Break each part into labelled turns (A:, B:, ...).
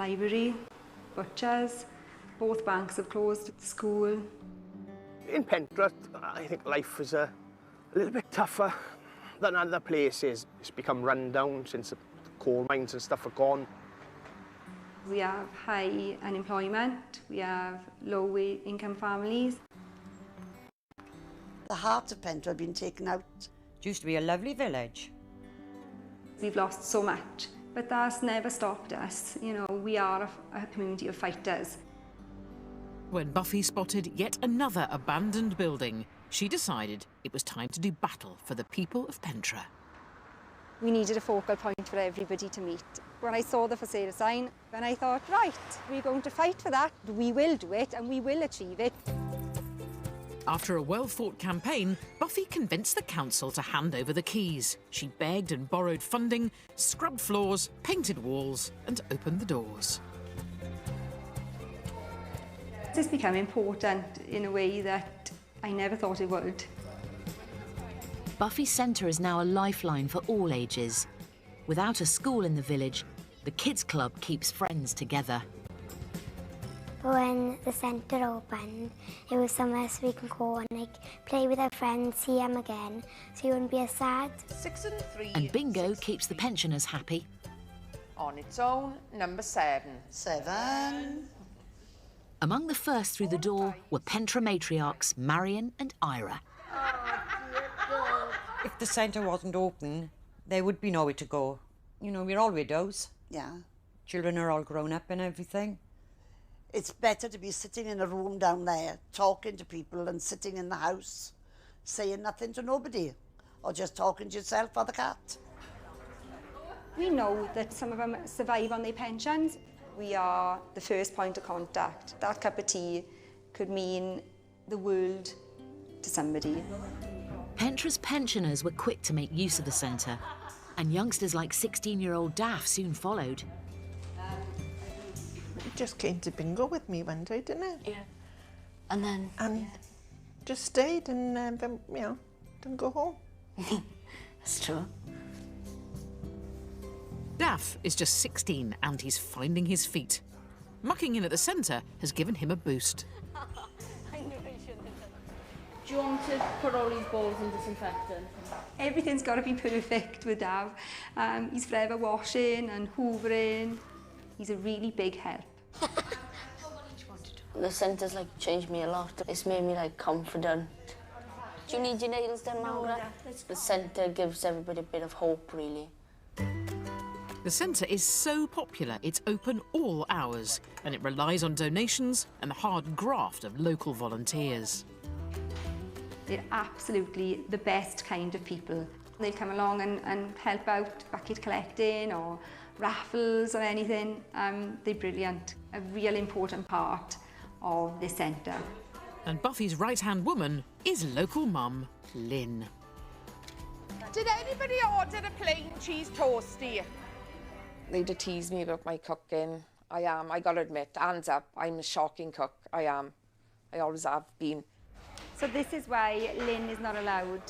A: Library, butchers, both banks have closed, school.
B: In Pentre, I think life is a little bit tougher than other places. It's become run down since the coal mines and stuff are gone.
A: We have high unemployment, we have low income families.
C: The heart of Pentre had been taken out.
D: It used to be a lovely village.
A: We've lost so much, but that's never stopped us. You know, we are a community of fighters.
E: When Buffy spotted yet another abandoned building, she decided it was time to do battle for the people of Pentre.
A: We needed a focal point for everybody to meet. When I saw the for sale sign, then I thought, right, we're going to fight for that. We will do it and we will achieve it.
E: After a well-thought campaign, Buffy convinced the council to hand over the keys. She begged and borrowed funding, scrubbed floors, painted walls, and opened the doors.
A: It's become important in a way that I never thought it would.
F: Buffy Centre is now a lifeline for all ages. Without a school in the village, the Kids Club keeps friends together.
G: When the centre opened, it was somewhere so we can go and play with our friends, see them again, so you wouldn't be as sad.
H: 6 and 3.
F: And bingo keeps the pensioners happy.
H: On its own, number 7.
C: 7.
F: Among the first through the door were Pentre matriarchs Marion and Ira.
D: If the centre wasn't open, there would be nowhere to go. You know, we're all widows.
C: Yeah.
D: Children are all grown up and everything.
C: It's better to be sitting in a room down there, talking to people, than sitting in the house, saying nothing to nobody, or just talking to yourself or the cat.
A: We know that some of them survive on their pensions. We are the first point of contact. That cup of tea could mean the world to somebody.
F: Pentre's pensioners were quick to make use of the centre, and youngsters like 16-year-old Daff soon followed.
I: It just came to bingo with me one day, didn't it?
J: Yeah. And then?
I: And just stayed and then, you know, didn't go home.
J: That's true.
E: Daff is just 16 and he's finding his feet. Mucking in at the centre has given him a boost.
K: Do you want to put all these balls in disinfectant?
A: Everything's got to be perfect with Dav. He's forever washing and hoovering. He's a really big help.
J: The centre's changed me a lot. It's made me confident. Do you need your nails done, Margaret? No, the centre gives everybody a bit of hope, really.
E: The centre is so popular it's open all hours, and it relies on donations and the hard graft of local volunteers.
A: They're absolutely the best kind of people. They'll come along and help out bucket collecting or raffles or anything. They're brilliant, a real important part of the centre.
E: And Buffy's right-hand woman is local mum, Lynn.
H: Did anybody order a plain cheese toastie? They did tease me about my cooking. I gotta admit, hands up, I'm a shocking cook. I am. I always have been.
A: So this is why Lynn is not allowed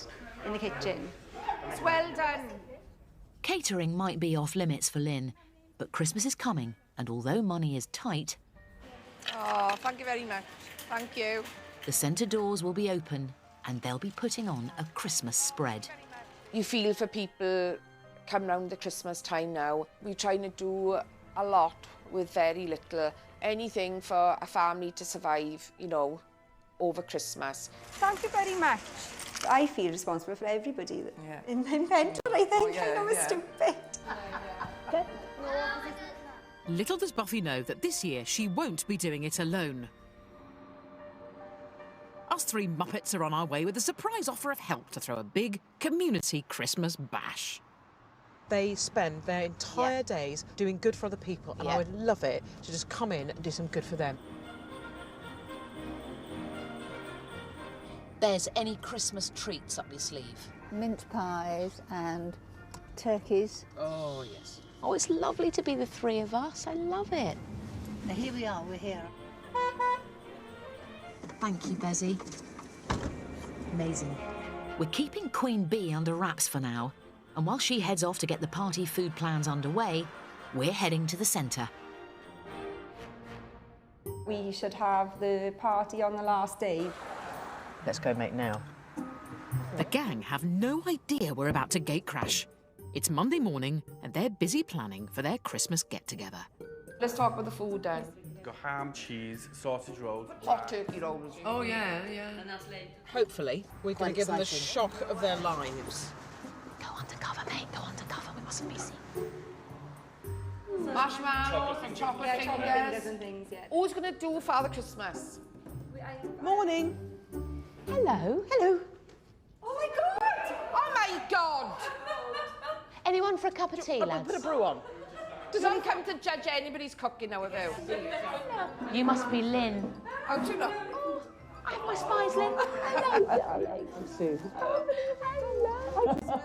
A: in the kitchen.
H: It's well done.
F: Catering might be off limits for Lynn, but Christmas is coming, and although money is tight...
H: Oh, thank you very much. Thank you.
F: The centre doors will be open, and they'll be putting on a Christmas spread.
H: You feel for people come round the Christmas time now. We're trying to do a lot with very little. Anything for a family to survive, you know, over Christmas.
A: Thank you very much. I feel responsible for everybody in Pentre, I think. I know it's stupid.
E: Little does Buffy know that this year she won't be doing it alone. Us three Muppets are on our way with a surprise offer of help to throw a big community Christmas bash.
I: They spend their entire days doing good for other people, and I would love it to just come in and do some good for them.
F: There's any Christmas treats up your sleeve?
L: Mince pies and turkeys.
B: Oh, yes.
F: Oh, it's lovely to be the three of us. I love it.
L: Now, here we are, we're here.
F: Thank you, Bezzy. Amazing. We're keeping Queen Bee under wraps for now, and while she heads off to get the party food plans underway, we're heading to the centre.
A: We should have the party on the last day.
I: Let's go, mate, now.
E: The gang have no idea we're about to gatecrash. It's Monday morning and they're busy planning for their Christmas get-together.
H: Let's talk about the food then.
M: Got ham, cheese, sausage rolls.
H: Hot turkey rolls.
I: Oh, yeah.
K: And that's late.
I: Hopefully, we're going to give them the
C: exciting.
I: shock of their lives.
F: Go undercover, mate, go undercover. We mustn't be seen.
H: Marshmallows and chocolate fingers.
A: and things, yeah.
H: Who's going to do Father Christmas?
I: Morning.
F: Hello. Hello.
H: Oh my God! Oh my God!
F: Anyone for a cup of tea, lads?
I: Put a brew on.
H: Does anyone come to judge anybody's cooking now about?
F: You must be Lynn.
H: How do you know?
F: I have my spies, Lynn.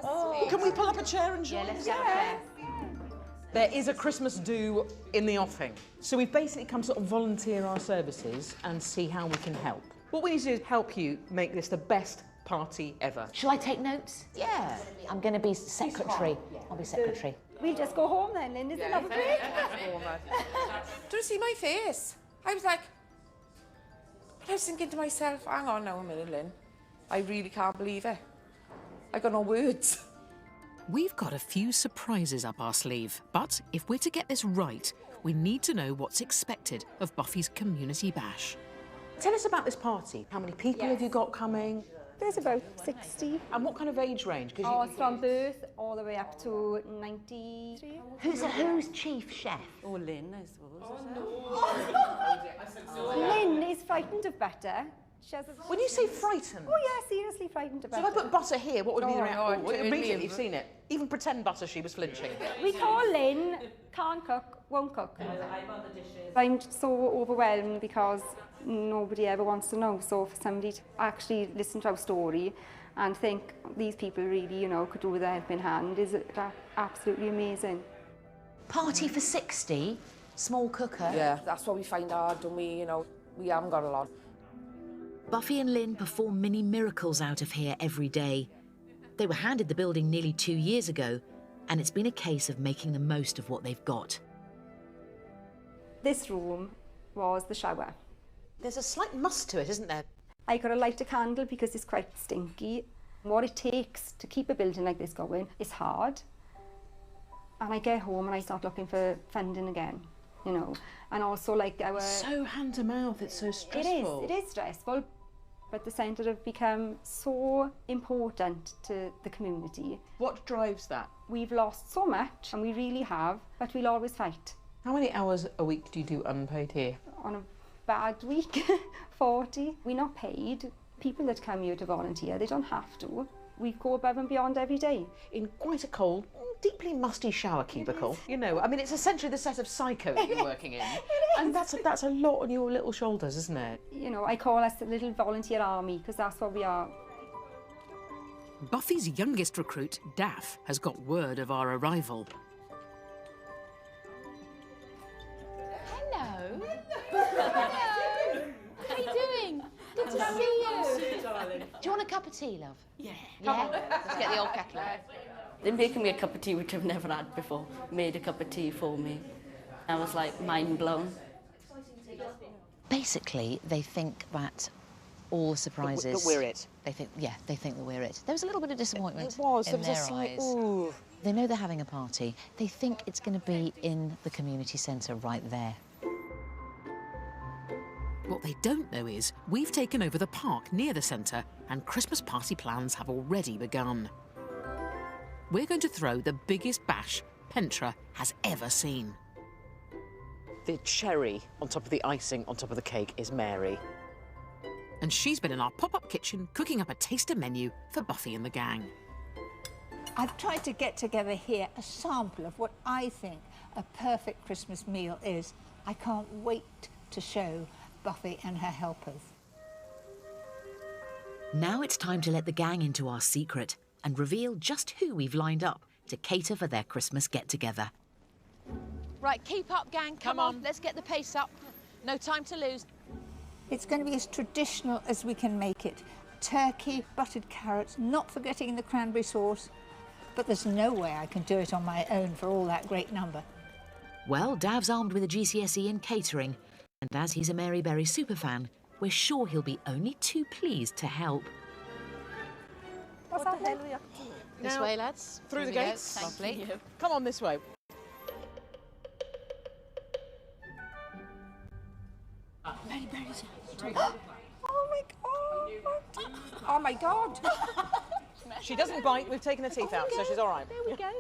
F: Hello.
I: Can we pull up a chair and join?
A: Yeah, let's get a chair.
I: There is a Christmas do in the offing. So we've basically come to sort of volunteer our services and see how we can help. What we need to do is help you make this the best party ever.
F: Shall I take notes?
I: Yeah.
F: I'm going to be secretary. I'll be secretary.
A: We'll just go home then, Lynn, isn't that great?
H: Do you see my face? I was like, but I was thinking to myself, hang on now a minute, Lynn. I really can't believe it. I got no words.
E: We've got a few surprises up our sleeve, but if we're to get this right, we need to know what's expected of Buffy's community bash.
I: Tell us about this party. How many people have you got coming?
A: There's about 60.
I: And what kind of age range?
A: Oh, it's from birth all the way up to 93.
F: Who's chief chef?
L: Or Lynn, I suppose.
A: Lynn is frightened of butter. She has a...
I: When you say frightened...
A: Oh yeah, seriously frightened of
I: So
A: butter.
I: if I put butter here, what would be the
H: No,
I: reaction?
H: no,
I: Immediately you've seen it. Even pretend butter, she was flinching.
A: We call Lynn, can't cook, won't cook. I'm so overwhelmed because nobody ever wants to know. So for somebody to actually listen to our story and think these people really, you know, could do with a helping hand is absolutely amazing.
F: Party for 60, small cooker.
H: Yeah, that's what we find hard, don't we? You know, we haven't got a lot.
F: Buffy and Lynn perform mini miracles out of here every day. They were handed the building nearly 2 years ago, and it's been a case of making the most of what they've got.
A: This room was the shower.
I: There's a slight must to it, isn't there?
A: I got to light a candle because it's quite stinky. What it takes to keep a building like this going is hard. And I get home and I start looking for funding again, you know. And also like our...
I: So hand to mouth, it's so stressful.
A: It is stressful. But the centre have become so important to the community.
I: What drives that?
A: We've lost so much, and we really have, but we'll always fight.
I: How many hours a week do you do unpaid here?
A: On a bad week, 40. We're not paid. People that come here to volunteer, they don't have to. We go above and beyond every day.
I: In quite a cold, deeply musty shower cubicle. You know, I mean, it's essentially the set of Psycho that you're working in. And that's a lot on your little shoulders, isn't it?
A: You know, I call us the little volunteer army, because that's what we are.
E: Buffy's youngest recruit, Daff, has got word of our arrival.
J: Hello. Hello. How are you doing? Good to see you.
F: Do you want a cup of tea, love?
J: Yeah.
F: Yeah? Let's get the old kettle out.
J: They're making me a cup of tea, which I've never had before. Made a cup of tea for me. I was like mind blown.
F: Basically, they think that all the surprises...
I: That we're it.
F: They think that we're it. There was a little bit of disappointment
I: It was.
F: in
I: There was
F: their
I: a slight...
F: eyes.
I: Ooh.
F: They know they're having a party. They think it's going to be in the community centre right there.
E: What they don't know is we've taken over the park near the centre and Christmas party plans have already begun. We're going to throw the biggest bash Pentre has ever seen.
I: The cherry on top of the icing on top of the cake is Mary.
E: And she's been in our pop-up kitchen cooking up a taster menu for Buffy and the gang.
L: I've tried to get together here a sample of what I think a perfect Christmas meal is. I can't wait to show Buffy and her helpers.
F: Now it's time to let the gang into our secret and reveal just who we've lined up to cater for their Christmas get-together.
N: Right, keep up, gang. Come on, let's get the pace up. No time to lose.
L: It's going to be as traditional as we can make it. Turkey, buttered carrots, not forgetting the cranberry sauce. But there's no way I can do it on my own for all that great number.
F: Well, Dav's armed with a GCSE in catering, And as he's a Mary Berry superfan, we're sure he'll be only too pleased to help.
N: What the hell are we up to? This way, lads.
I: Through the
N: we go.
I: gates.
N: Lovely.
I: Come on this way.
N: Mary Berry's Oh my God! Oh my God!
I: She doesn't bite. We've taken her teeth out, so she's all right.
N: There we go.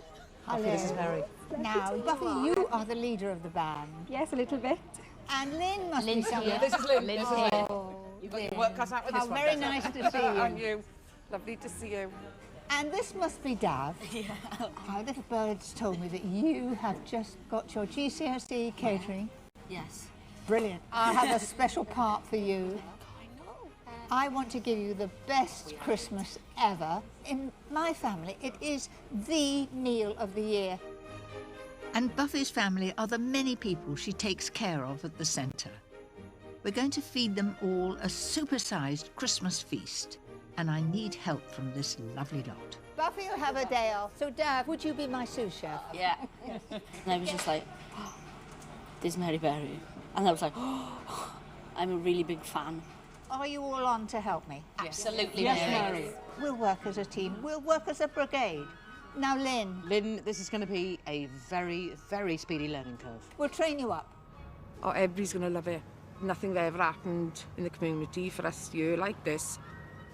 I: Buffy, this is Mary.
L: Now, Buffy, you are the leader of the band.
A: Yes, a little bit.
L: And Lynn must
N: Lynn's
L: be somewhere.
N: here.
I: This is Lynn.
N: Lynn's
I: This is Lynn.
L: Oh,
I: You've got your
L: Lynn.
I: work cut out with
L: How
I: this one.
L: very
I: Better.
L: nice to see you.
N: And you. Lovely to see you.
L: And this must be Dav. Yeah. Our little birds told me that you have just got your GCSE catering.
J: Yes.
L: Brilliant. I have a special part for you. I want to give you the best Christmas ever. In my family, it is the meal of the year.
O: And Buffy's family are the many people she takes care of at the centre. We're going to feed them all a supersized Christmas feast, and I need help from this lovely lot.
L: Buffy will have a day off, so Dav, would you be my sous chef?
J: Yeah. And I was just like, oh, there's Mary Berry. And I was like, oh, I'm a really big fan.
L: Are you all on to help me?
J: Absolutely,
L: Yes,
J: Mary.
L: Mary. We'll work as a team. We'll work as a brigade. Now, Lynn.
I: Lynn, this is going to be a very, very speedy learning curve.
L: We'll train you up.
H: Oh, everybody's going to love it. Nothing ever happened in the community for us here like this.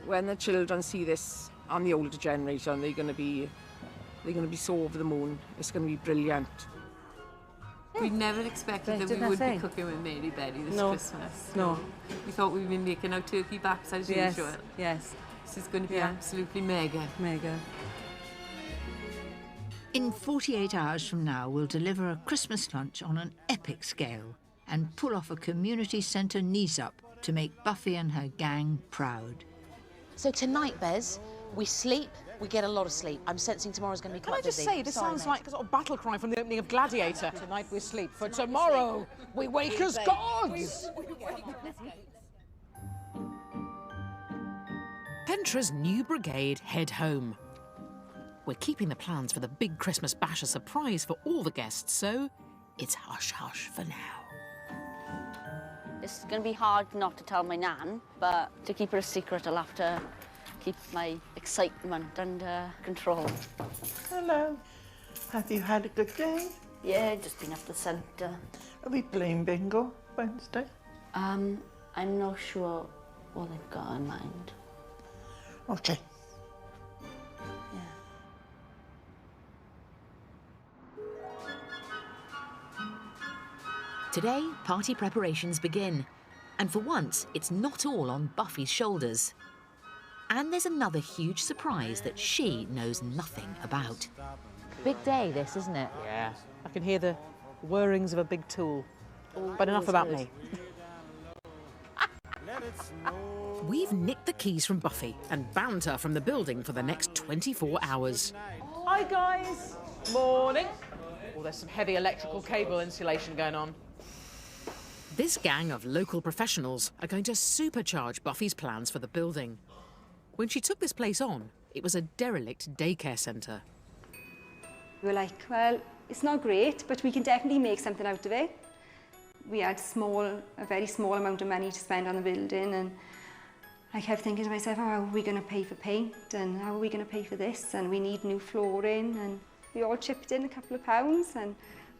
H: When the children see this on the older generation, they're going to be so over the moon. It's going to be brilliant.
K: We never expected that we would be cooking with Mary Berry this Christmas.
I: No.
K: We thought we'd be making our turkey backs as usual.
I: Yes.
K: This is going to be absolutely mega.
I: Mega.
O: In 48 hours from now, we'll deliver a Christmas lunch on an epic scale and pull off a community centre knees-up to make Buffy and her gang proud.
N: So tonight, Bez, we sleep. We get a lot of sleep. I'm sensing tomorrow's going to be quite busy.
I: Can I just say, this sounds like a sort of battle cry from the opening of Gladiator. Tonight we sleep, for tomorrow we wake as gods!
E: Pentra's new brigade head home. We're keeping the plans for the big Christmas bash a surprise for all the guests, so it's hush-hush for now.
J: It's going to be hard not to tell my nan, but to keep her a secret, I'll have to keep my excitement under control.
P: Hello. Have you had a good day?
J: Yeah, just been up the centre.
P: Are we playing bingo Wednesday?
J: I'm not sure what they've got in mind.
P: Okay.
F: Today, party preparations begin. And for once, it's not all on Buffy's shoulders. And there's another huge surprise that she knows nothing about.
N: Big day, this, isn't it?
I: Yeah. I can hear the whirrings of a big tool. But enough about me.
E: We've nicked the keys from Buffy and banned her from the building for the next 24 hours.
I: Hi, guys. Morning. Oh, there's some heavy electrical cable insulation going on.
E: This gang of local professionals are going to supercharge Buffy's plans for the building. When she took this place on, it was a derelict daycare centre.
A: We were like, well, it's not great, but we can definitely make something out of it. We had a very small amount of money to spend on the building, and I kept thinking to myself, oh, how are we going to pay for paint, and how are we going to pay for this, and we need new flooring, and we all chipped in a couple of pounds and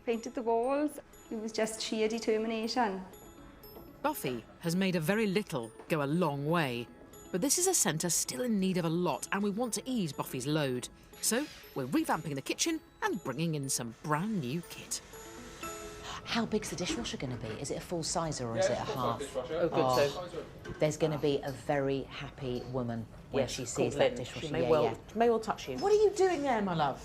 A: painted the walls. It was just sheer determination.
E: Buffy has made a very little go a long way, but this is a centre still in need of a lot, and we want to ease Buffy's load. So we're revamping the kitchen and bringing in some brand new kit.
N: How big's the dishwasher going to be? Is it a full sizer or is it a half?
I: Oh, good. So
N: there's going to be a very happy woman when she sees that dishwasher.
I: She may well touch you. What are you doing there, my love?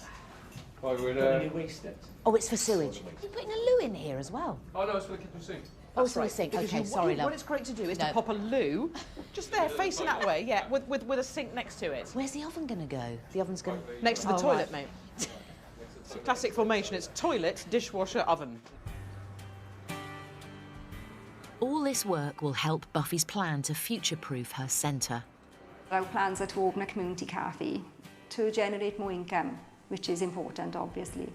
M: I would waste it.
N: Oh, it's for sewage. You're putting a loo in here as well.
M: Oh no, it's for the kitchen sink.
N: Oh, it's for the sink. Okay, sorry, love.
I: What it's great to do is to pop a loo just there, facing that way, yeah, with a sink next to it.
N: Where's the oven going to go? The oven's going to...
I: Next to the toilet, mate. It's a classic formation. It's toilet, dishwasher, oven.
F: All this work will help Buffy's plan to future-proof her centre.
A: Our plans are to open a community cafe to generate more income, which is important, obviously.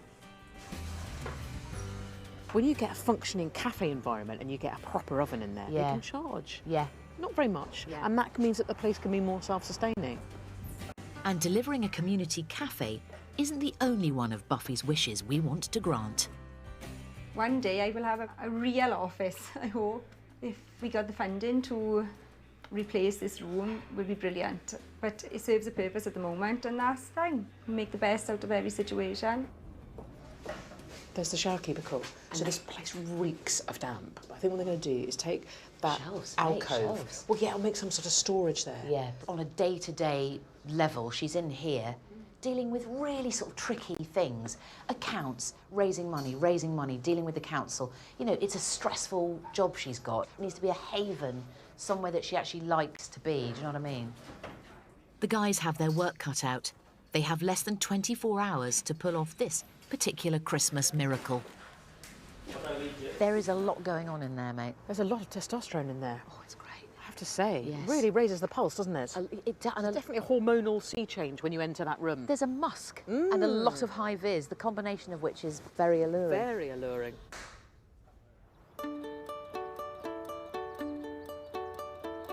I: When you get a functioning cafe environment and you get a proper oven in there, they
F: Yeah.
I: can charge.
F: Yeah.
I: Not very much.
F: Yeah.
I: And that means that the place can be more self-sustaining.
F: And delivering a community cafe isn't the only one of Buffy's wishes we want to grant.
A: One day I will have a real office, I hope. If we got the funding to replace this room, it would be brilliant. But it serves a purpose at the moment, and that's fine. We make the best out of every situation.
I: There's the shower cubicle. So this place reeks of damp. I think what they're going to do is take that alcove. Well, yeah, I'll make some sort of storage there.
F: Yeah, on a day-to-day level, she's in here dealing with really sort of tricky things. Accounts, raising money, dealing with the council. You know, it's a stressful job she's got. It needs to be a haven, somewhere that she actually likes to be, do you know what I mean? The guys have their work cut out. They have less than 24 hours to pull off this particular Christmas miracle. There is a lot going on in there, mate.
I: There's a lot of testosterone in there.
F: Oh, it's great.
I: I have to say,
F: Yes.
I: it really raises the pulse, doesn't it?
F: It's
I: definitely a hormonal sea change when you enter that room.
F: There's a musk and a lot of high vis, the combination of which is very alluring.
I: Very alluring.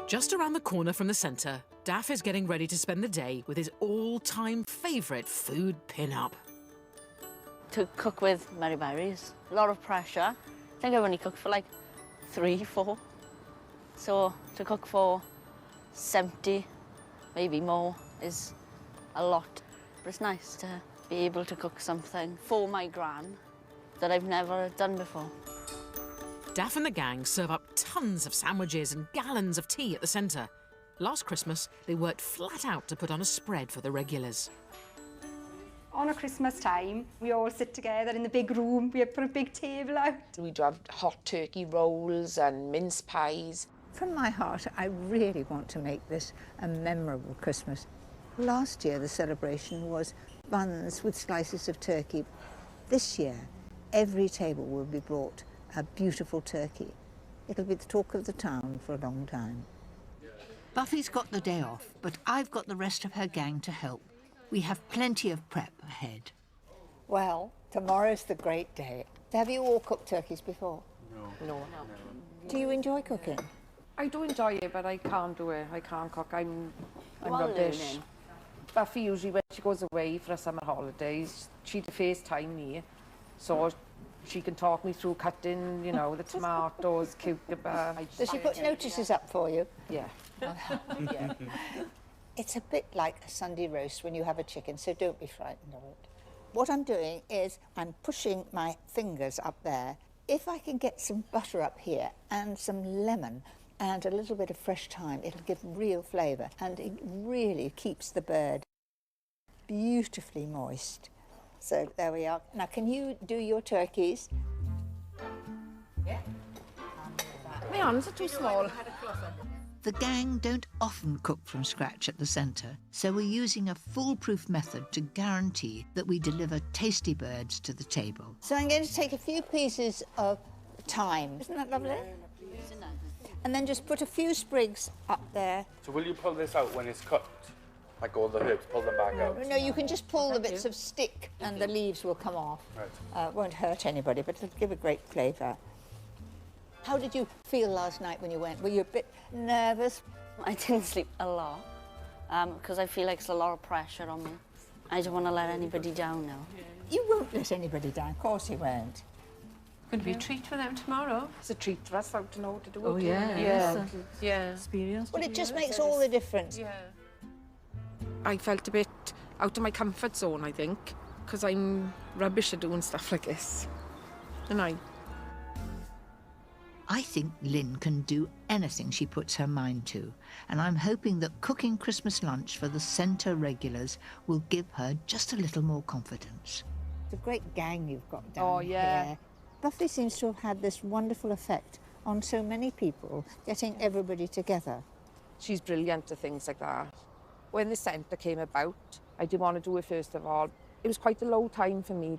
E: Just around the corner from the centre, Daff is getting ready to spend the day with his all-time favourite food pin-up.
J: To cook with Mary Berries, a lot of pressure. I think I've only cooked for like 3, 4. So to cook for 70, maybe more, is a lot. But it's nice to be able to cook something for my gran that I've never done before.
E: Daff and the gang serve up tons of sandwiches and gallons of tea at the centre. Last Christmas, they worked flat out to put on a spread for the regulars.
A: On a Christmas time, we all sit together in the big room. We put a big table out.
H: We do have hot turkey rolls and mince pies.
L: From my heart, I really want to make this a memorable Christmas. Last year, the celebration was buns with slices of turkey. This year, every table will be brought a beautiful turkey. It'll be the talk of the town for a long time.
O: Buffy's got the day off, but I've got the rest of her gang to help. We have plenty of prep ahead.
L: Well, tomorrow's the great day. Have you all cooked turkeys before?
H: No.
L: Do you enjoy cooking?
H: I do enjoy it, but I can't do it. I can't cook. I'm
J: You are
H: rubbish.
J: learning.
H: Buffy usually, when she goes away for the summer holidays, she'd FaceTime me, so she can talk me through cutting, you know, the tomatoes, cucumber.
L: Does she put notices up for you?
H: Yeah.
L: Yeah. It's a bit like a Sunday roast when you have a chicken, so don't be frightened of it. What I'm doing is I'm pushing my fingers up there. If I can get some butter up here and some lemon and a little bit of fresh thyme, it'll give real flavour, and it really keeps the bird beautifully moist. So there we are. Now, can you do your turkeys? Yeah.
H: My hands are too small.
O: The gang don't often cook from scratch at the centre, so we're using a foolproof method to guarantee that we deliver tasty birds to the table.
L: So I'm going to take a few pieces of thyme. Isn't that lovely? And then just put a few sprigs up there.
M: So will you pull this out when it's cooked? Like all the herbs, pull them back out?
L: No, you can just pull the bits of stick and the leaves will come off.
M: Right.
L: Won't hurt anybody, but it'll give a great flavour. How did you feel last night when you went? Were you a bit nervous?
J: I didn't sleep a lot because I feel like it's a lot of pressure on me. I don't want to let anybody down now.
L: You won't let anybody down, of course you won't.
K: Going to be a treat for them tomorrow.
H: It's a treat for us out to know what to do.
K: Oh, yeah.
H: Yeah.
K: Yeah. Experience.
L: Well, it just makes all the difference.
H: Yeah. I felt a bit out of my comfort zone, I think, because I'm rubbish at doing stuff like this. And
O: I think Lynn can do anything she puts her mind to, and I'm hoping that cooking Christmas lunch for the centre regulars will give her just a little more confidence.
L: It's a great gang you've got down here. Buffy seems to have had this wonderful effect on so many people, getting everybody together.
H: She's brilliant at things like that. When the centre came about, I didn't want to do it first of all. It was quite a low time for me.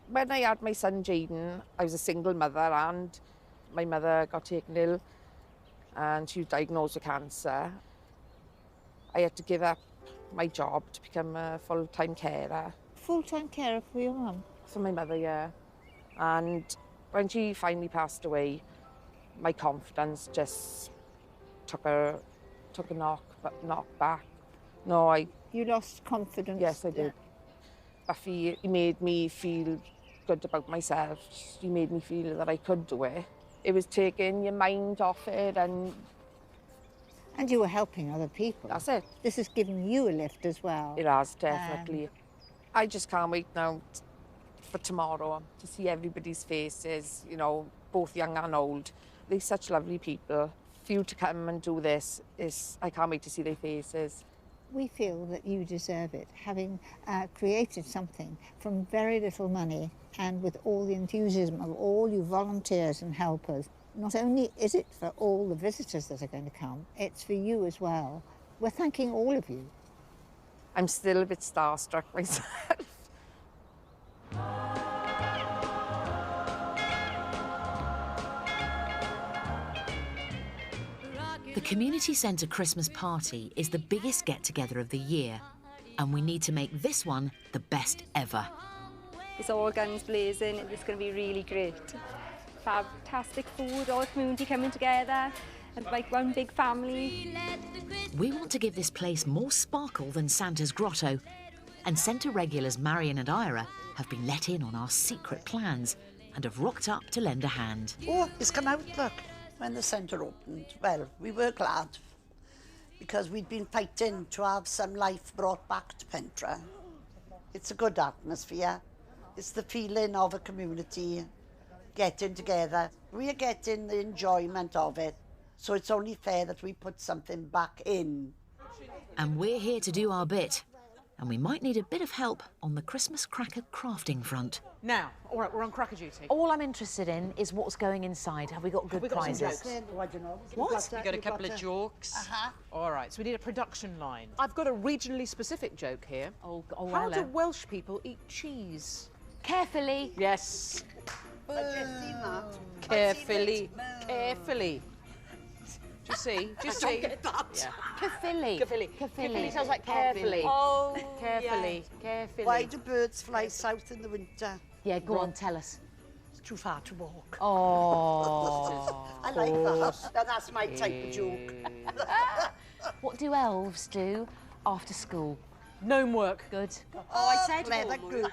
H: When I had my son Jaden, I was a single mother and my mother got taken ill and she was diagnosed with cancer. I had to give up my job to become a full-time carer.
L: Full-time carer for your mum?
H: For my mother, yeah. And When she finally passed away, my confidence just took a knock back. No,
L: You lost confidence?
H: Yes, I did. Buffy made me feel good about myself. She made me feel that I could do it. It was taking your mind off it and...
L: And you were helping other people.
H: That's it.
L: This has given you a lift as well.
H: It has, definitely. I just can't wait now for tomorrow to see everybody's faces, you know, both young and old. They're such lovely people. For you to come and do this, I can't wait to see their faces.
L: We feel that you deserve it, having created something from very little money and with all the enthusiasm of all you volunteers and helpers. Not only is it for all the visitors that are going to come, it's for you as well. We're thanking all of you.
H: I'm still a bit starstruck myself.
F: The Community Centre Christmas party is the biggest get-together of the year, and we need to make this one the best ever.
A: It's all guns blazing. It's going to be really great. Fantastic food, all the community coming together, and like one big family.
F: We want to give this place more sparkle than Santa's grotto, and Centre regulars Marion and Ira have been let in on our secret plans and have rocked up to lend a hand.
C: Oh, it's come out, look. When the centre opened, well, we were glad because we'd been fighting to have some life brought back to Pentra. It's a good atmosphere. It's the feeling of a community getting together. We are getting the enjoyment of it, so it's only fair that we put something back in.
F: And we're here to do our bit, and we might need a bit of help on the Christmas cracker crafting front.
I: Now, all right, we're on cracker duty.
F: All I'm interested in is what's going inside. Have we got good prizes?
C: Oh, I don't know.
D: What? We got a couple of jokes.
I: All right, so we need a production line. I've got a regionally specific joke here.
F: Oh,
I: How do Welsh people eat cheese?
F: Carefully.
I: Yes.
C: I've just seen that.
I: Carefully. Carefully. Do you see? Do you see?
C: I don't get that.
I: Yeah.
F: Carefully.
I: Carefully. Carefully sounds like carefully.
F: Oh,
I: Carefully. Carefully.
C: Why do birds fly south in the winter?
F: Yeah, go on, tell us.
C: It's too far to walk.
F: Oh.
C: I like that. Now, that's my type of joke.
F: What do elves do after school?
I: Gnome work.
F: Good.
C: Oh, I said clever group.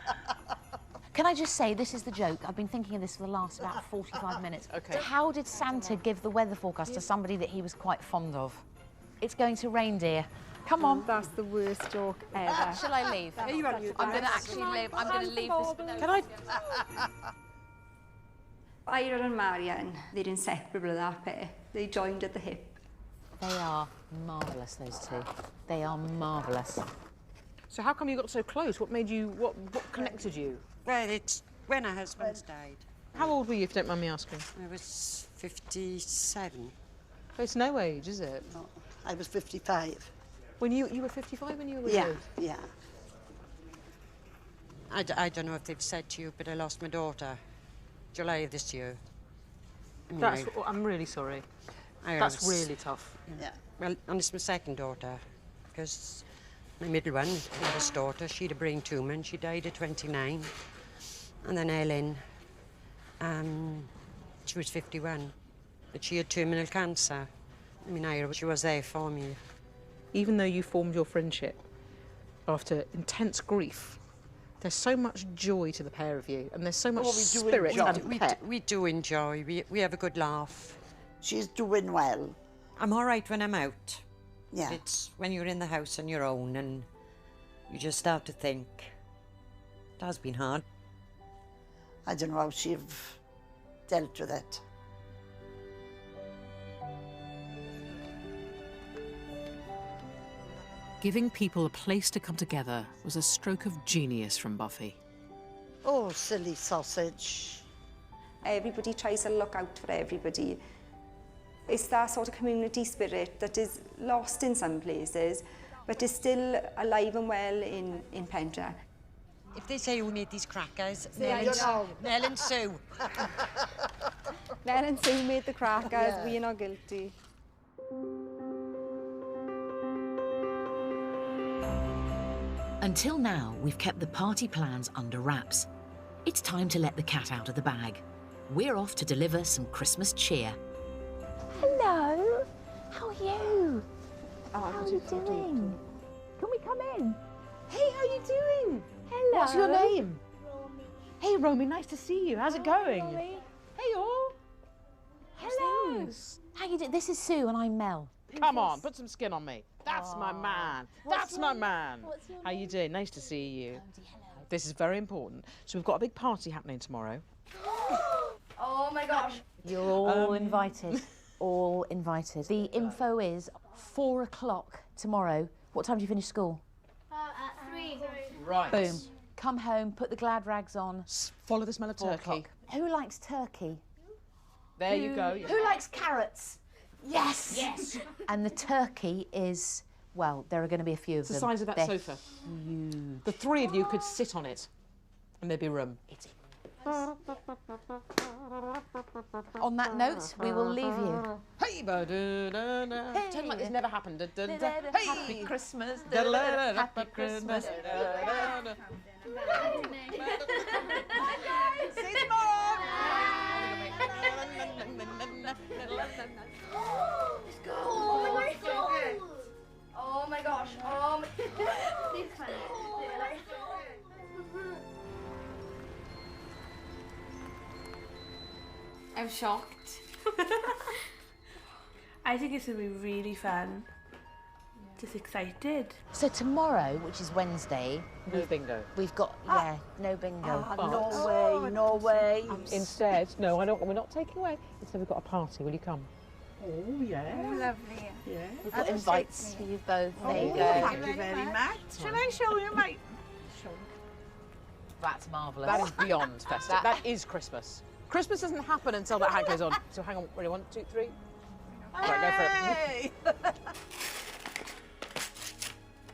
F: Can I just say, this is the joke. I've been thinking of this for the last about 45 minutes.
I: Okay.
F: How did Santa give the weather forecast to somebody that he was quite fond of? It's going to reindeer. Come on.
A: That's the worst joke ever.
J: Shall I leave? I'm going to actually leave. I'm going to leave this.
I: Can I?
A: Ira and Marion, they're inseparable at that pair. They joined at the hip.
F: They are marvellous, those two. They are marvellous.
I: So how come you got so close? What made you, what connected you?
D: Well, it's when our husbands died.
I: How old were you, if you don't mind me asking?
D: I was 57.
I: It's no age, is it?
C: No, I was 55.
I: When you were 55 when you were
C: Yeah,
I: widowed?
C: yeah.
D: I don't know if they've said to you, but I lost my daughter July of this year.
I: I'm really sorry. That's really tough.
C: Yeah.
D: Well, and it's my second daughter, because my middle one, my oldest daughter, she had a brain tumour and she died at 29. And then Ellen, she was 51, but she had terminal cancer. I mean, she was there for me.
I: Even though you formed your friendship after intense grief, there's so much joy to the pair of you, and there's so much spirit and pep.
D: We do enjoy. We have a good laugh.
C: She's doing well.
D: I'm all right when I'm out.
C: Yeah.
D: It's when you're in the house on your own and you just start to think. It has been hard.
C: I don't know how she've dealt with it.
E: Giving people a place to come together was a stroke of genius from Buffy.
C: Oh, silly sausage.
A: Everybody tries to look out for everybody. It's that sort of community spirit that is lost in some places, but is still alive and well in Pentra.
D: If they say who made these crackers,
A: I don't know.
D: Nell and Sue.
A: Nell and Sue made the crackers,
C: Yeah.
A: we're not guilty.
F: Until now, we've kept the party plans under wraps. It's time to let the cat out of the bag. we're off to deliver some Christmas cheer.
N: Hello. How are you? How are you doing? Can we come in? Hey, how are you doing? Hello.
I: What's your name? Hey, Romy, nice to see you. How's it going?
N: Romy.
I: Hey, all.
N: Hello.
F: How you doing? This is Sue and I'm Mel.
I: Come on, put some skin on me. That's my man. That's my man. How you doing? Nice to see you. This is very important. So we've got a big party happening tomorrow.
N: Oh my gosh.
F: You're all invited. All invited. The info is 4 o'clock tomorrow. What time do you finish school?
N: At 3.
I: Right.
F: Boom. Come home, put the glad rags on.
I: Follow the smell of
F: 4
I: turkey.
F: o'clock. Who likes turkey?
I: There you go.
N: Who likes carrots?
F: Yes!
N: Yes.
F: And the turkey is, well, there are going to be a few of
I: It's the
F: them.
I: size of that
F: They're
I: sofa.
F: huge.
I: The 3 of you could sit on it and there'd be room.
F: On that note, we will leave you.
I: Hey, ba-da-da-da. Pretend like this never happened. Da-da-da. Hey!
N: Happy Christmas.
I: Da-da-da-da.
N: Happy Christmas.
I: Da-da-da-da.
N: See you tomorrow. Let's go. Oh my gosh.
K: I'm shocked.
Q: I think it's going to be really fun. Just excited.
F: So tomorrow, which is Wednesday...
I: No bingo.
F: We've got, no bingo.
C: No way.
I: Instead, no, we're not taking away. Instead, we've got a party. Will you come?
C: Oh, yeah.
Q: Oh, lovely.
C: Yeah.
F: We've got invites for you both. There you go.
C: Thank you very much. Shall I show you my...
F: That's marvellous.
I: That is beyond festive. That is Christmas. Christmas doesn't happen until that hat goes on. So hang on, ready, 1, 2, 3. Right, go for it.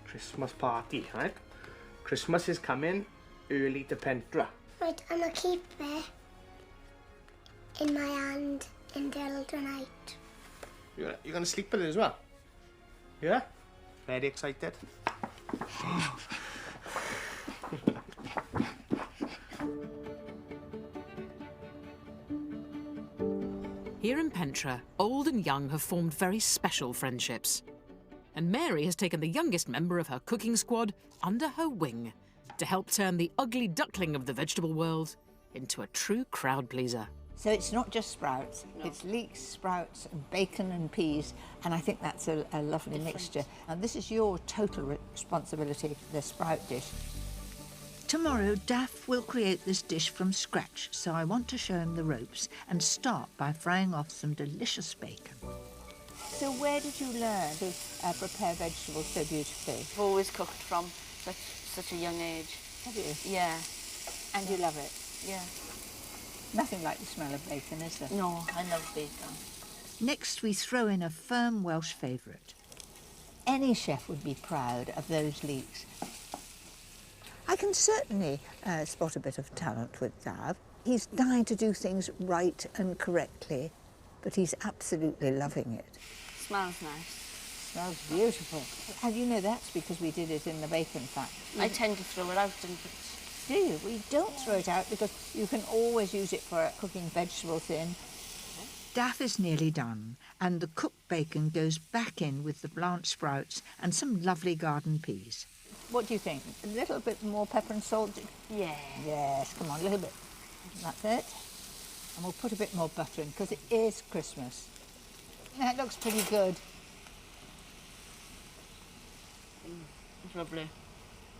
B: Christmas party, right? Christmas is coming early to Pentra.
G: Right, I'm gonna keep it in my hand until tonight.
B: You're gonna sleep with it as well? Yeah? Very excited.
E: Here in Pentra, old and young have formed very special friendships. And Mary has taken the youngest member of her cooking squad under her wing to help turn the ugly duckling of the vegetable world into a true crowd pleaser.
L: So it's not just sprouts, it's leeks, sprouts, and bacon and peas, and I think that's a lovely mixture. And this is your total responsibility, the sprout dish.
O: Tomorrow, Daff will create this dish from scratch, so I want to show him the ropes and start by frying off some delicious bacon.
L: So where did you learn to prepare vegetables so beautifully?
J: I've always cooked from such a young age.
L: Have you?
J: Yeah.
L: And you love it?
J: Yeah.
L: Nothing like the smell of bacon, is there?
J: No, I love bacon.
O: Next, we throw in a firm Welsh favourite.
L: Any chef would be proud of those leeks. I can certainly spot a bit of talent with Dav. He's dying to do things right and correctly, but he's absolutely loving it.
J: Smells nice.
L: Smells beautiful. And you know that's because we did it in the bacon factory.
J: I tend to throw it out and
L: do you? We don't throw it out because you can always use it for cooking vegetables in.
O: Daff is nearly done, and the cooked bacon goes back in with the blanched sprouts and some lovely garden peas.
L: What do you think? A little bit more pepper and salt?
J: Yeah.
L: Yes, come on, a little bit. That's it. And we'll put a bit more butter in because it is Christmas. That looks pretty good.
J: It's lovely.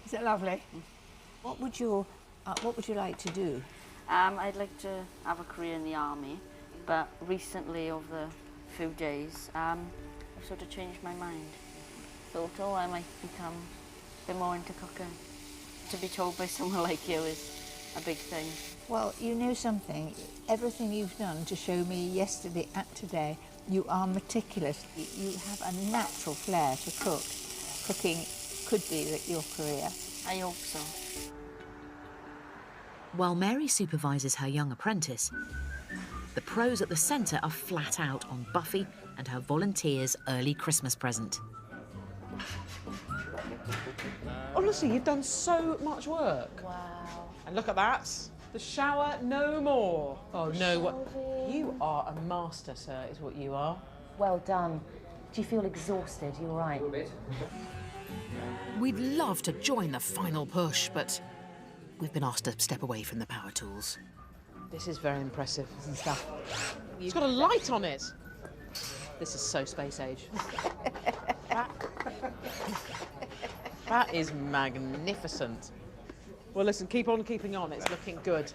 L: Is it lovely? What would you like to do?
J: I'd like to have a career in the army, but recently, over the few days, I've sort of changed my mind. Thought, I might become a bit more into cooking. To be told by someone like you is a big thing.
L: Well, you know something? Everything you've done to show me yesterday and today, you are meticulous. You have a natural flair to cook. Cooking could be your career.
J: I hope so.
F: While Mary supervises her young apprentice, the pros at the centre are flat out on Buffy and her volunteers' early Christmas present.
I: Honestly, you've done so much work.
J: Wow.
I: And look at that. The shower no more. Oh no, what? You are a master, sir, is what you are.
F: Well done. Do you feel exhausted? You all right? A little bit.
E: We'd love to join the final push, but we've been asked to step away from the power tools.
I: This is very impressive and stuff. It's got a light on it. This is so space age. That is magnificent. Well, listen, keep on keeping on. It's looking good.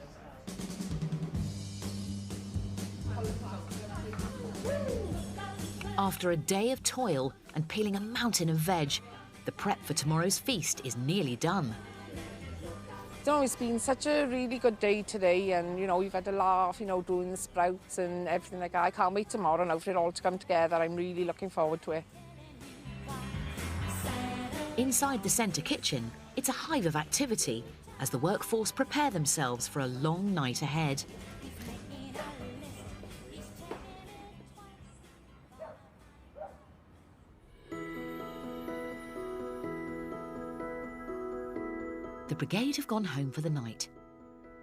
F: After a day of toil and peeling a mountain of veg, the prep for tomorrow's feast is nearly done.
H: No, it's been such a really good day today, and you know, we've had a laugh, you know, doing the sprouts and everything like that. I can't wait tomorrow now for it all to come together. I'm really looking forward to it.
F: Inside the centre kitchen, it's a hive of activity as the workforce prepare themselves for a long night ahead. The brigade have gone home for the night.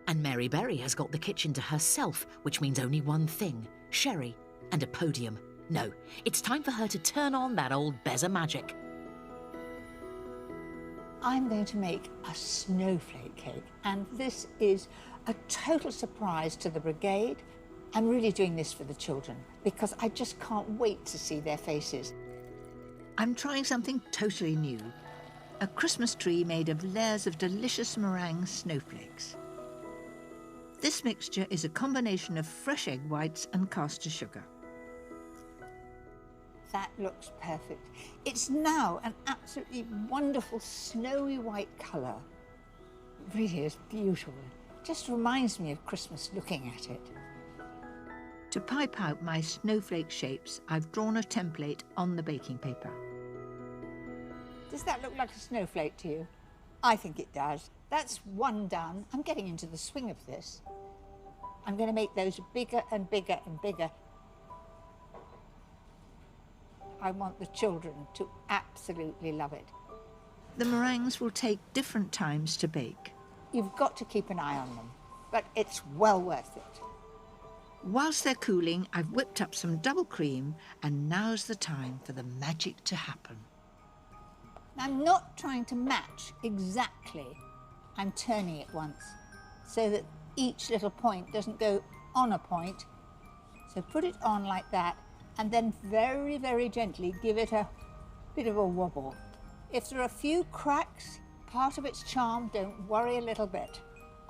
F: And Mary Berry has got the kitchen to herself, which means only one thing: sherry and a podium. No, it's time for her to turn on that old Beza magic.
L: I'm going to make a snowflake cake, and this is a total surprise to the brigade. I'm really doing this for the children because I just can't wait to see their faces.
O: I'm trying something totally new. A Christmas tree made of layers of delicious meringue snowflakes. This mixture is a combination of fresh egg whites and caster sugar.
L: That looks perfect. It's now an absolutely wonderful snowy white colour. It really is beautiful. It just reminds me of Christmas looking at it.
O: To pipe out my snowflake shapes, I've drawn a template on the baking paper.
L: Does that look like a snowflake to you? I think it does. That's one done. I'm getting into the swing of this. I'm going to make those bigger and bigger and bigger. I want the children to absolutely love it.
O: The meringues will take different times to bake.
L: You've got to keep an eye on them, but it's well worth it.
O: Whilst they're cooling, I've whipped up some double cream, and now's the time for the magic to happen.
L: I'm not trying to match exactly. I'm turning it once so that each little point doesn't go on a point. So put it on like that, and then very, very gently give it a bit of a wobble. If there are a few cracks, part of its charm, don't worry a little bit.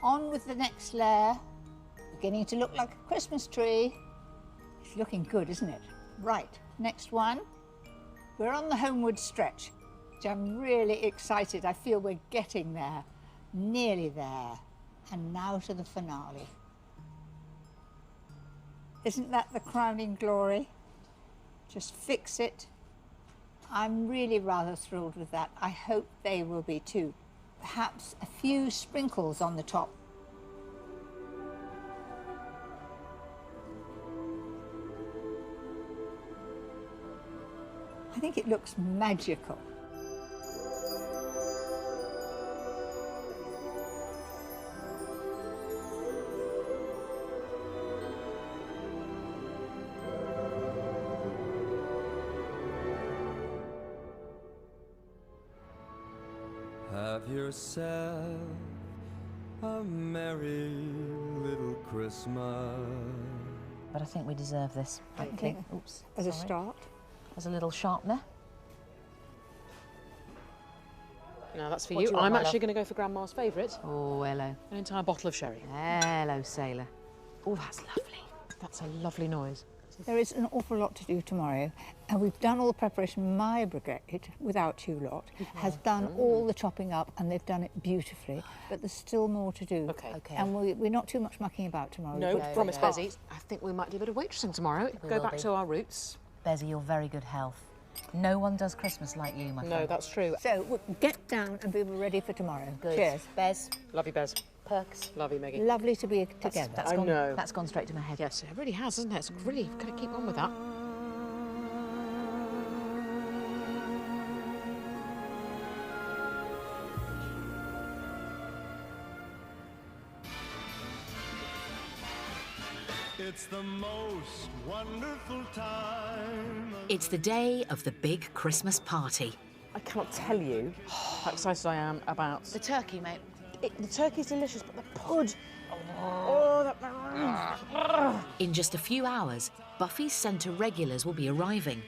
L: On with the next layer, beginning to look like a Christmas tree. It's looking good, isn't it? Right, next one. We're on the homeward stretch, which I'm really excited. I feel we're getting there, nearly there. And now to the finale. Isn't that the crowning glory? Just fix it. I'm really rather thrilled with that. I hope they will be too. Perhaps a few sprinkles on the top. I think it looks magical.
R: Have yourself a merry little Christmas.
F: But I think we deserve this.
L: Okay.
F: Oops.
L: As a
F: sorry.
L: start.
F: As a little sharpener.
I: No, that's for
F: What
I: you.
F: do you want,
I: I'm
F: my
I: actually
F: love?
I: going to go for Grandma's favourite.
F: Oh, hello.
I: An entire bottle of sherry.
F: Hello, sailor. Oh, that's lovely.
I: That's a lovely noise.
L: There is an awful lot to do tomorrow, and we've done all the preparation. My brigade, without you lot, has done all the chopping up, and they've done it beautifully. But there's still more to do.
I: Okay.
L: And we're not too much mucking about tomorrow.
I: No,
L: We've
I: promise,
L: got-
I: Bezzy. I think we might do a bit of waitressing tomorrow.
F: We
I: Go
F: will
I: back
F: be.
I: to our roots.
F: Bezzy, you're very good health. No one does Christmas like you, my friend.
I: No, that's true.
L: So we'll get down and be ready for tomorrow.
F: Good.
L: Cheers.
F: Bez.
I: Love you, Bez.
F: Perks.
I: Love you, Meggie.
L: Lovely to be together.
I: I know.
F: That's gone straight to my head.
I: Yes, it really has, hasn't it? It's really got to keep on with that.
R: It's the most wonderful time.
E: It's the day of the big Christmas party.
I: I cannot tell you how excited I am about...
F: The turkey, mate.
I: The turkey's delicious, but the pud... Oh, that...
E: In just a few hours, Buffy's centre regulars will be arriving.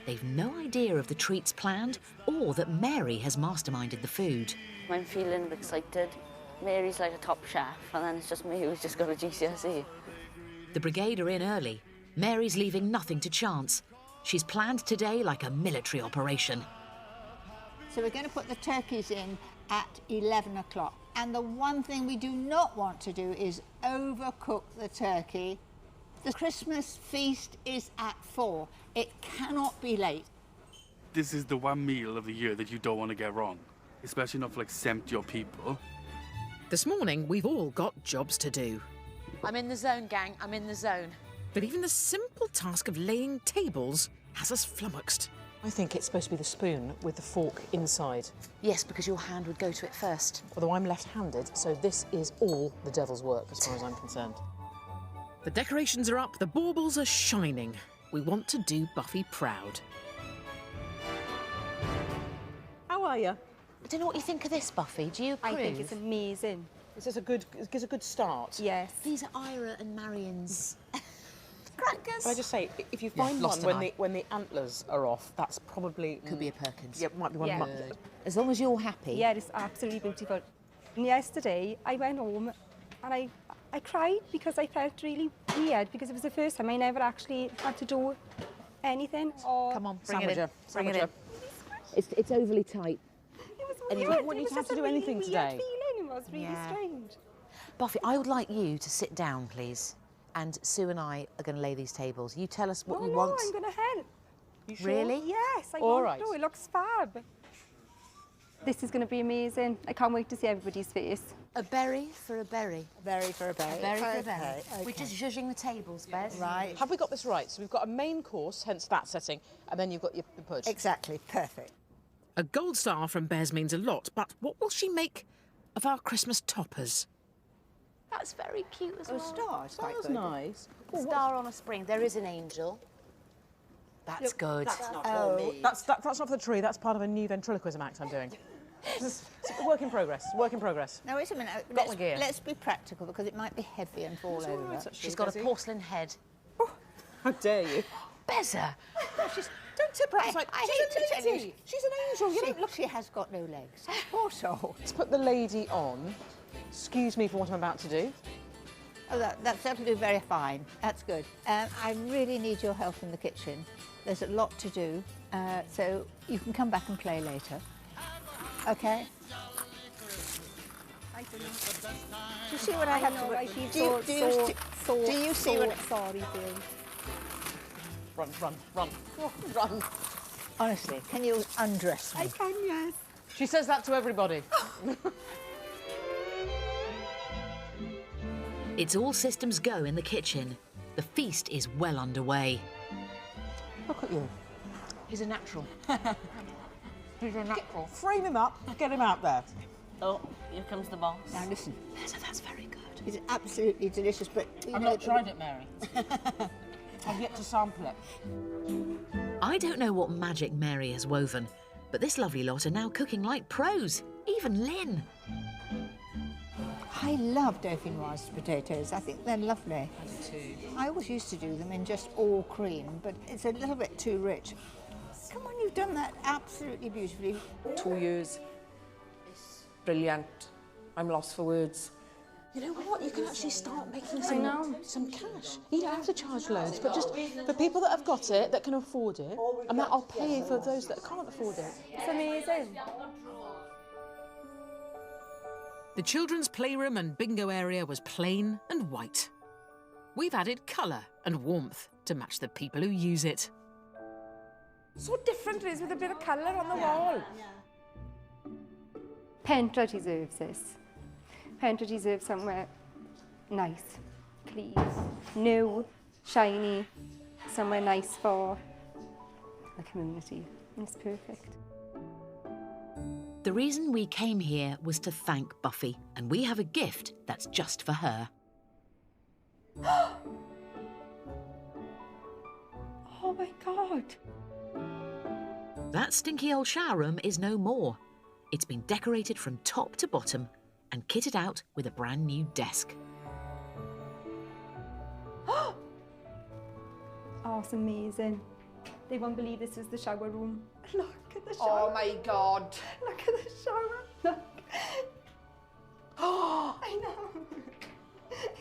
E: They've no idea of the treats planned or that Mary has masterminded the food.
J: I'm feeling excited. Mary's like a top chef, and then it's just me who's just got a GCSE.
E: The brigade are in early. Mary's leaving nothing to chance. She's planned today like a military operation.
L: So we're going to put the turkeys in at 11 o'clock. And the one thing we do not want to do is overcook the turkey. The Christmas feast is at 4. It cannot be late.
S: This is the one meal of the year that you don't want to get wrong, especially not for like 70 odd people.
E: This morning, we've all got jobs to do.
F: I'm in the zone, gang. I'm in the zone.
E: But even the simple task of laying tables has us flummoxed.
I: I think it's supposed to be the spoon with the fork inside.
F: Yes, because your hand would go to it first.
I: Although I'm left-handed, so this is all the devil's work as far as I'm concerned.
E: The decorations are up, the baubles are shining. We want to do Buffy proud.
I: How are you?
F: I don't know what you think of this, Buffy. Do you approve?
A: I think it's amazing.
I: Is this a good start?
A: Yes.
F: These are Ira and Marion's crackers.
I: Can I just say, if you find one when the antlers are off, that's probably...
F: Could be a Perkins.
I: Yeah, might be one.
A: Yeah.
F: As long as you're happy.
A: Yeah, it's absolutely beautiful. And yesterday, I went home and I cried because I felt really weird because it was the first time I never actually had to do anything. Or
F: Come on, bring it in.
I: Bring it in.
F: It's overly tight.
A: Anyway,
I: I don't want you to have to do anything today.
A: It was really strange.
F: Buffy, I would like you to sit down, please. And Sue and I are going to lay these tables. You tell us what you want.
A: No, I'm going to help.
I: You sure?
F: Really?
A: Yes, I
I: All
A: want
I: right.
A: to. It looks fab. This is going to be amazing. I can't wait to see everybody's face.
F: A berry for a berry.
L: A berry for a berry.
F: A berry for a berry.
L: Okay.
F: We're just zhuzhing the tables, Bez.
L: Right.
I: Have we got this right? So we've got a main course, hence that setting, and then you've got your pud.
L: Exactly. Perfect.
E: A gold star from Bez means a lot, but what will she make of our Christmas toppers?
F: That's very cute as well.
L: Star is quite
I: That's
L: good.
I: nice.
F: A star on a spring. There is an angel. That's good.
I: That's not for me. That's not for the tree. That's part of a new ventriloquism act I'm doing. It's a work in progress. Work in progress.
L: Now, wait a minute.
I: Got the gear.
L: Let's be practical because it might be heavy and fall over.
I: Right,
F: She's got a porcelain head.
I: How dare you?
F: Bezza!
I: Don't tip her outside.
L: I
I: She's
L: hate
I: a
L: to tell you.
I: lady. She's an angel. You don't look.
L: She has got no legs. Poor soul.
I: Let's put the lady on. Excuse me for what I'm about to do.
L: Oh, that'll do very fine. That's good. I really need your help in the kitchen. There's a lot to do, so you can come back and play later. Okay?
A: I don't know.
L: Do you see what I have to do? Do you see what?
A: Sorry, Bill.
I: Run.
L: Honestly, can you undress me?
A: I can, yes.
I: She says that to everybody.
E: It's all systems go in the kitchen. The feast is well underway.
I: Look at you.
F: He's a natural. He's a natural.
I: Frame him up. Get him out there.
J: Oh, here comes the boss.
L: Now listen,
F: So that's very good.
L: it's absolutely delicious, but
I: I've not tried it, Mary. I've yet to sample it.
E: I don't know what magic Mary has woven, but this lovely lot are now cooking like pros, even Lynn.
L: I love dauphinoise potatoes. I think they're lovely. I do too. I always used to do them in just all cream, but it's a little bit too rich. Come on, you've done that absolutely beautifully.
H: 2 years. Brilliant. I'm lost for words.
I: You know what? You can actually start making some cash. You don't have to charge loads, but just for people that have got it, that can afford it, and that I'll pay for those that can't afford it.
A: It's amazing.
E: The children's playroom and bingo area was plain and white. We've added colour and warmth to match the people who use it.
A: So different it is with a bit of colour on the wall. Pentra deserves this. Pentra deserves somewhere nice, clean, new, shiny, somewhere nice for the community. It's perfect.
E: The reason we came here was to thank Buffy, and we have a gift that's just for her.
A: my God.
F: That stinky old shower room is no more. It's been decorated from top to bottom and kitted out with a brand new desk.
A: Oh, it's amazing. They won't believe this is the shower room. Look at the shower.
H: Oh my God.
A: Look at the shower. Look. Oh, I know.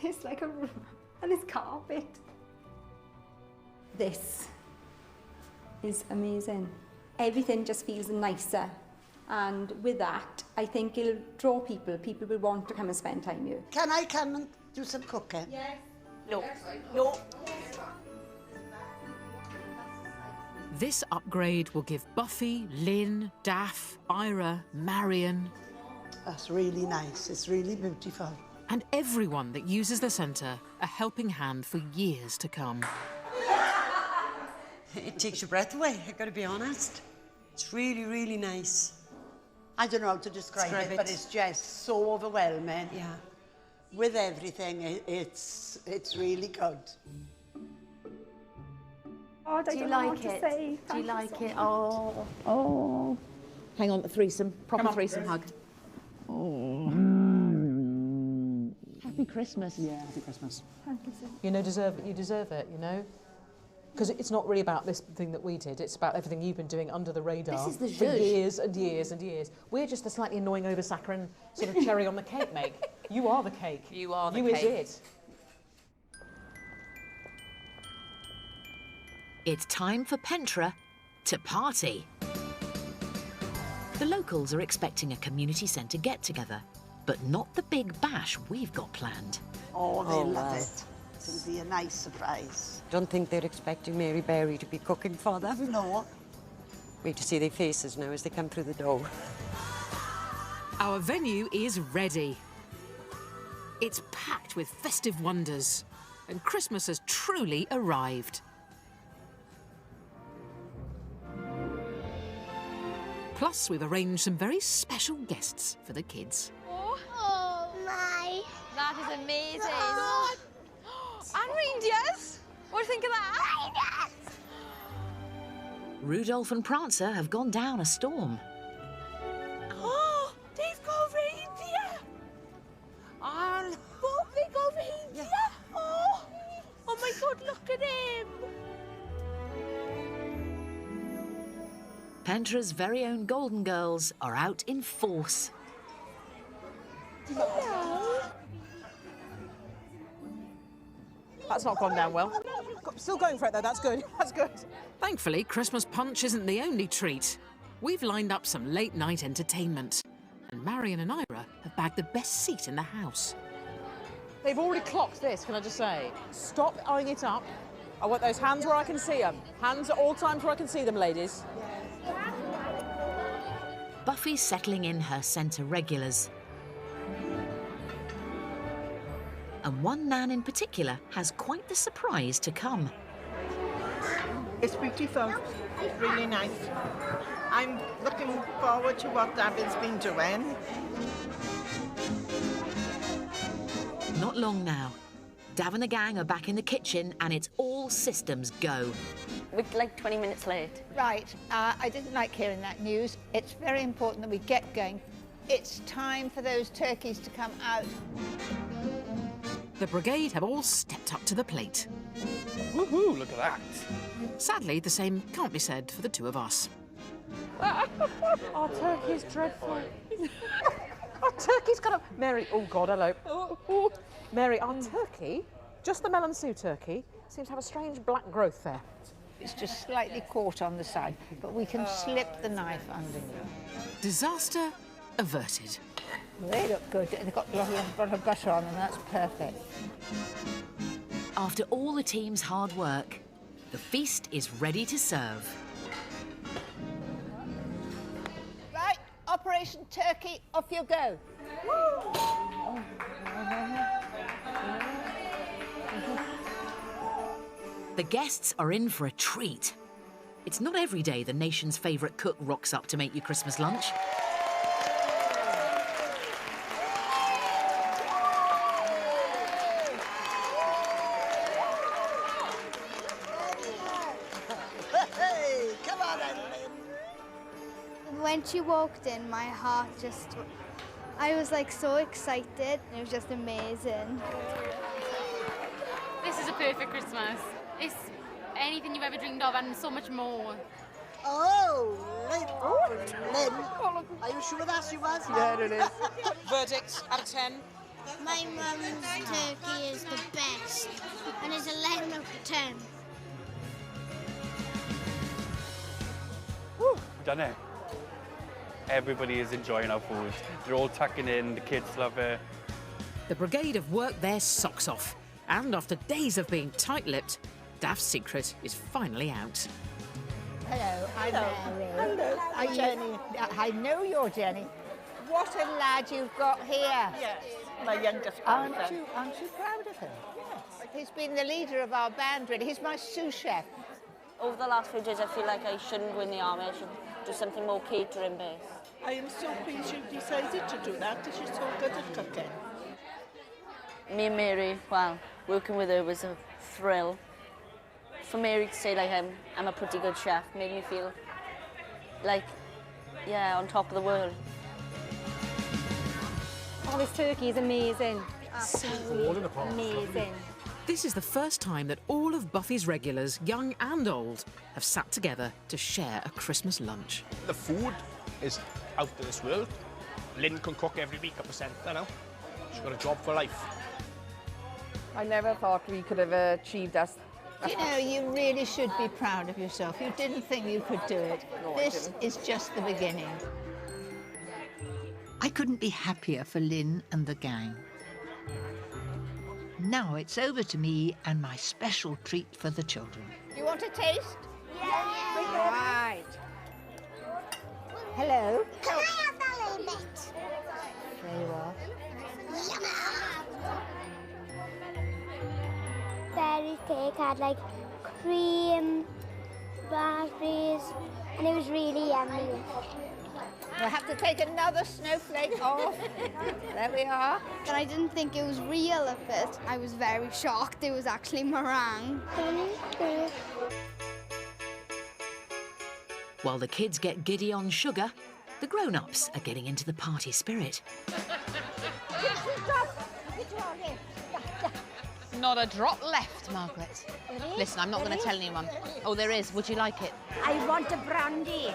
A: It's like a room and it's carpet. This is amazing. Everything just feels nicer. And with that, I think it'll draw people. People will want to come and spend time here.
C: Can I come and do some cooking?
A: Yes.
C: No. No.
E: This upgrade will give Buffy, Lynn, Daff, Ira, Marion...
C: That's really nice. It's really beautiful.
E: And everyone that uses the centre a helping hand for years to come.
D: It takes your breath away, I've got to be honest. It's really, really nice.
C: I don't know how to describe it, but it's just so overwhelming.
D: Yeah.
C: With everything, it's really good.
A: Oh, I
J: Do you
A: don't know
J: like
A: what to
J: it?
A: say.
J: Do you
A: Thank
J: like
A: so
J: it?
A: much.
J: Oh. Oh. Hang on, the threesome. Proper threesome hug. Oh. Happy Christmas.
I: Yeah, happy Christmas.
A: Thank you, sir.
I: You deserve it, you know? Because it's not really about this thing that we did, it's about everything you've been doing under the radar
J: This is the
I: for
J: zhuzh.
I: years and years and years. We're just the slightly annoying oversaccharine sort of cherry on the cake, Meg. You are the cake.
F: You are the
I: you
F: cake.
I: You is it.
F: It's time for Pentra to party. The locals are expecting a community centre get-together, but not the big bash we've got planned.
C: Oh, they love it. It'll be a nice surprise.
D: Don't think they're expecting Mary Berry to be cooking for them.
C: No.
D: Wait to see their faces now as they come through the door.
E: Our venue is ready. It's packed with festive wonders, and Christmas has truly arrived. Plus, we've arranged some very special guests for the kids.
N: Oh, my. That is amazing. Oh, and reindeers. What do you think of that?
F: Rudolph and Prancer have gone down a storm.
N: Oh, they've got reindeer. Oh, what big got reindeer? Oh my God, look at him.
F: Pentra's very own Golden Girls are out in force.
N: Hello.
I: That's not gone down well. Still going for it, though. That's good. That's good.
E: Thankfully, Christmas punch isn't the only treat. We've lined up some late-night entertainment, and Marion and Ira have bagged the best seat in the house.
I: They've already clocked this, can I just say? Stop eyeing it up. I want those hands where I can see them. Hands at all times where I can see them, ladies.
F: Buffy's settling in her centre regulars. And one nan in particular has quite the surprise to come.
P: It's beautiful. It's really nice. I'm looking forward to what David's been doing.
F: Not long now. Dav and the gang are back in the kitchen and it's all systems go.
J: We're like 20 minutes late.
L: Right, I didn't like hearing that news. It's very important that we get going. It's time for those turkeys to come out.
E: The brigade have all stepped up to the plate.
M: Woohoo, look at that.
E: Sadly, the same can't be said for the two of us.
I: Our turkey's dreadful. Our turkey's got a... Mary, oh God, hello. Mary, our turkey, just the melon Sue turkey, seems to have a strange black growth there.
L: It's just slightly caught on the side, but we can slip the knife underneath.
E: Disaster averted.
L: They look good. They've got a lot of butter on them. That's perfect.
F: After all the team's hard work, the feast is ready to serve.
L: Right, Operation Turkey, off you go.
F: The guests are in for a treat. It's not every day the nation's favourite cook rocks up to make you Christmas lunch.
T: When she walked in, my heart I was like so excited. It was just amazing.
U: This is a perfect Christmas. It's anything you've ever dreamed of and so much more.
C: Oh, Lynn. Are you sure that's you was?
B: Yeah, it is.
I: Verdict out of 10.
V: My mum's turkey is the best, and it's 11 out of 10.
S: Done it. Everybody is enjoying our food. They're all tucking in, the kids love it.
E: The brigade have worked their socks off, and after days of being tight-lipped, Daft's secret is finally out.
L: Hello, I'm Mary.
P: Hello,
L: I'm
P: Jenny.
L: I know you're Jenny. What a lad you've got here.
P: Yes, my youngest
L: Aren't
P: grandson.
L: you proud of him? Yes. He's been the leader of our band, really. He's my sous chef.
J: Over the last few days, I feel like I shouldn't go in the army. I should do something more catering based.
P: I am so pleased you decided to do that because you're so good at cooking.
J: Me and Mary, well, working with her was a thrill. For Mary to say like I'm a pretty good chef made me feel like, yeah, on top of the world.
A: Oh, this turkey is amazing.
E: Absolutely
A: amazing.
E: This is the first time that all of Buffy's regulars, young and old, have sat together to share a Christmas lunch.
B: The food is out of this world. Lynn can cook every week up a centre now. She's got a job for life.
H: I never thought we could have achieved this.
L: You know, you really should be proud of yourself. You didn't think you could do it.
H: No,
L: this is just the beginning.
O: I couldn't be happier for Lynn and the gang. Now it's over to me and my special treat for the children.
L: Do you want a taste?
V: Yeah.
L: Right. Hello.
V: Can I have that little bit?
L: There you are.
G: Berry cake had like cream, raspberries, and it was really yummy.
L: We'll have to take another snowflake off. There we are.
T: And I didn't think it was real at first. I was very shocked it was actually meringue.
F: While the kids get giddy on sugar, the grown-ups are getting into the party spirit.
W: Not a drop left, Margaret. Listen, I'm not going to tell anyone. Oh, there is. Would you like it?
V: I want a brandy.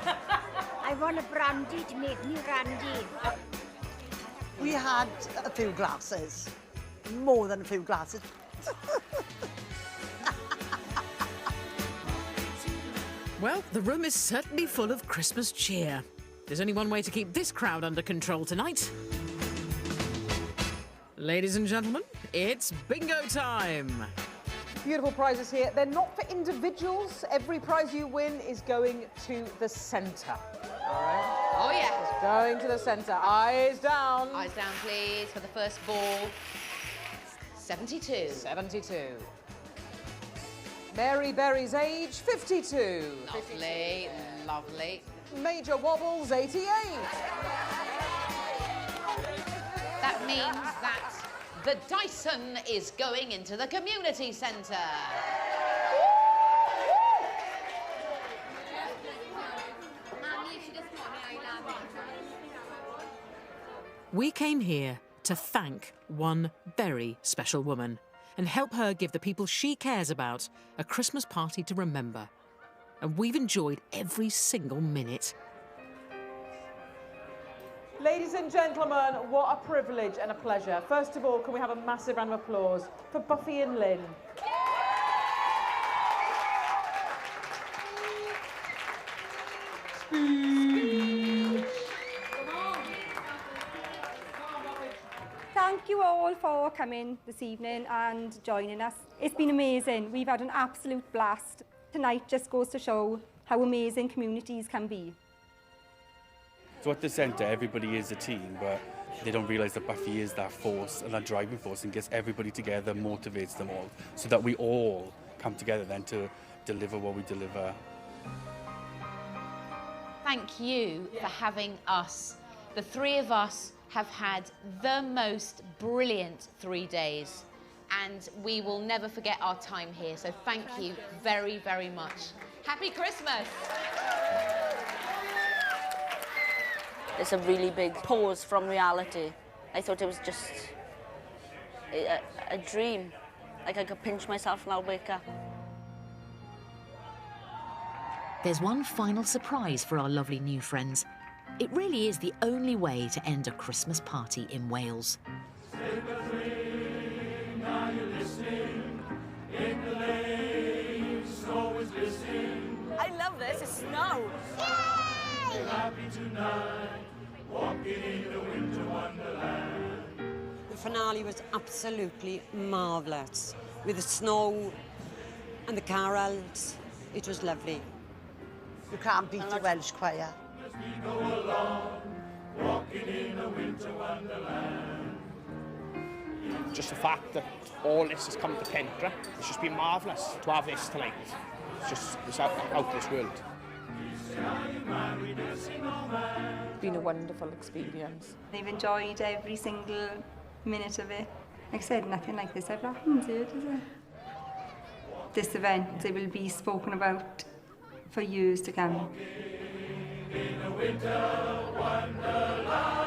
V: I want a brandy to make me randy.
C: We had a few glasses, more than a few glasses.
E: Well, the room is certainly full of Christmas cheer. There's only one way to keep this crowd under control tonight. Ladies and gentlemen, it's bingo time.
I: Beautiful prizes here. They're not for individuals. Every prize you win is going to the centre. All right?
W: Oh, yeah.
I: It's going to the centre. Eyes down.
W: Eyes down, please, for the first ball. 72.
I: 72. Mary Berry's age, 52.
W: Lovely, lovely.
I: Major Wobbles, 88.
W: That means that the Dyson is going into the community centre.
E: We came here to thank one very special woman and help her give the people she cares about a Christmas party to remember. And we've enjoyed every single minute.
I: Ladies and gentlemen, what a privilege and a pleasure. First of all, can we have a massive round of applause for Buffy and Lynn?
A: Thank you all for coming this evening and joining us. It's been amazing. We've had an absolute blast. Tonight just goes to show how amazing communities can be.
S: So at the centre, everybody is a team, but they don't realise that Buffy is that force and that driving force and gets everybody together, motivates them all, so that we all come together then to deliver what we deliver.
W: Thank you for having us. The three of us have had the most brilliant 3 days, and we will never forget our time here. So thank you very, very much. Happy Christmas.
J: It's a really big pause from reality. I thought it was just a dream. Like I could pinch myself and I'll wake up.
F: There's one final surprise for our lovely new friends. It really is the only way to end a Christmas party in Wales.
N: I love this, it's snow. Yay!
K: Happy tonight, walking in the winter wonderland.
D: The finale was absolutely marvellous. With the snow and the carols, it was lovely.
C: You can't beat the Welsh choir.
K: As we go along, walking in a winter wonderland.
B: Just the fact that all this has come to Pentre, it's just been marvellous to have this tonight. It's out of this world.
H: It's been a wonderful experience.
A: They've enjoyed every single minute of it. Like I said, nothing like this ever happens here, does it? This event, it will be spoken about for years to come.
K: In a winter wonderland.